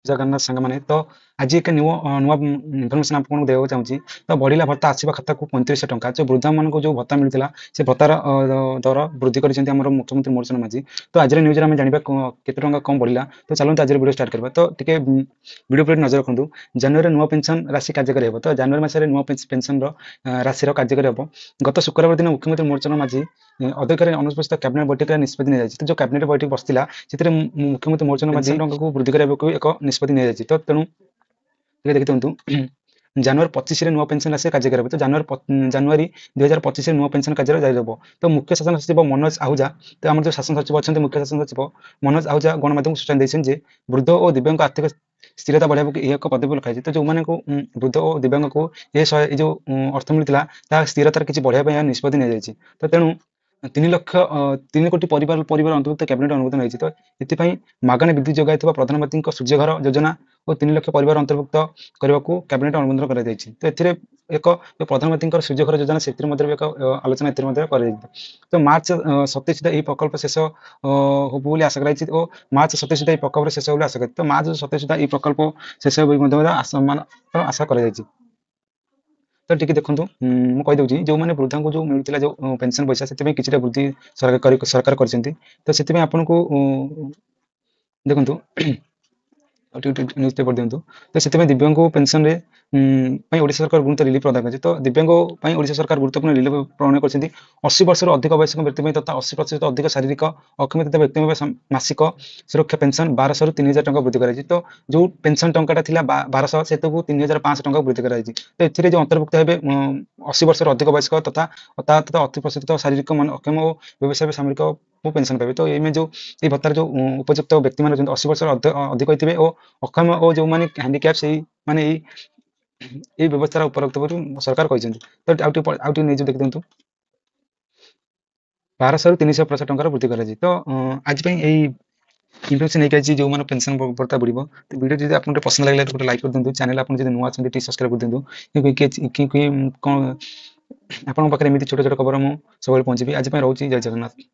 जगन्नाथ सांग माने तो आज एक नुआ इनफॉरमेशन आपको देवा चाहूँगी तो बढ़िला भत्ता आसवा खाता को 3500 टंका जो वृद्धा मान जो भत्ता मिलता से भत्तार दर वृद्धि कर मुख्यमंत्री मोहन माझी तो आज न्यूज में जानवा केते टंका कम बढ़िला तो चलते आज वीडियो स्टार्ट करवा तो टिके वीडियो पर नजर रखु जनवरी नुआ पेंशन राशि कार्यकारी हो तो जनवरी मास नुआ पेंशन राशि कार्यकारी हम गत शुक्रवार दिन मुख्यमंत्री मोहन माझी अध्यक्ष अनुपस्थित कैबिनेट बैठक निष्पत्ति नहीं तो जो कैबिनेट बैठक बसला से मुख्यमंत्री मोहन माझी टंका को वृद्धि करने एक निष्पत्ति नहीं तो तेणु देखते हूँ जनवरी 25 नुआ पेंशन राशि कार्यकारी हो तो जनवरी 2025 नुआ पेंशन कार्य जारी रहा तो मुख्य शासन सचिव मनोज आहूजा तो आम जो शासन सचिव अच्छा मुख्य शासन सचिव मनोज आहूजा गणमाध्यम सूचना देते वृद्ध और दिव्यांग आर्थिक स्थिरता बढ़ावा एक पदवी रखाई तो जो वृद्ध और दिव्यांग को ये जो अर्थ मिलता स्थिरतार किसी बढ़ावा निष्पत्ति नहीं तो तेणु 3 कोटी परिवार अंतर्भुक्त कैबिनेट अनुमोदन होती तो ये मागଣା विद्युत जगाई प्रधानमंत्री सूर्यघर योजना और 3 लाख परिवार अंतर्भुक्त करने को कैबिनेट अनुमोदन कर तो एक प्रधानमंत्री सूर्यघर योजना से एक आलोचना तो मार्च 27 सुधा यह प्रकल्प शेष हो आशा कर मार्च 27 सुधा प्रकल्प शेष हो आशा कर तो मार्च 27 सुधा यह प्रकल्प शेष आशा कर तो टिके देखो मुझे कहीदे जो मैंने वृद्धा को जो मिलता जो पेंशन पैसा से किसी वृद्धि सरकार तो से आपन को देखो न्यूज पेपर दिंतु तो से दिव्यांग पेंशन रे ओडिशा सरकार गुरुत्व रिलीफ प्रदान कर तो दिव्यांग ओडिशा सरकार गुरुत्वपूर्ण रिलीफ प्रदान कर 80 वर्ष अधिक वयस्क व्यक्ति तथा 80% अधिक शारीरिक अक्षमता व्यक्ति मासिक सुरक्षा पेंशन 1200 रु 3000 टंका वृद्धि कर तो जो पेंशन टंका 1200 से 3500 टंका वृद्धि कर तो ए जो अंतर्भुक्त हे 80 वर्ष अधिक वयस्क तथा 80% शारीरिक अक्षम और व्यवसाय सामरिक वो पेंशन पाए तो ये जो ये भत्तार जो उपयुक्त व्यक्ति मान 80 वर्ष अधिक होते और अक्षम और जो मैंने हैंडिकैप से माने ये व्यवस्था उपलब्ध सरकार कहते तो आउट नहीं देखते दिंतु 1200 रु 350 टंकार वृद्धि कर तो आज इनफॉरमेशन नहीं जो मैंने पेंशन भत्ता बढ़ो तो वीडियो जो आपको पसंद लगे गोटे लाइक कर दिंतु चैनल आप नुआ अच्छे सब्सक्राइब कर दिंतु क्योंकि कौन आपके पाखे एमती छोट छोट खबर मुझे सब पहुँची आज रोचे जय जगन्नाथ।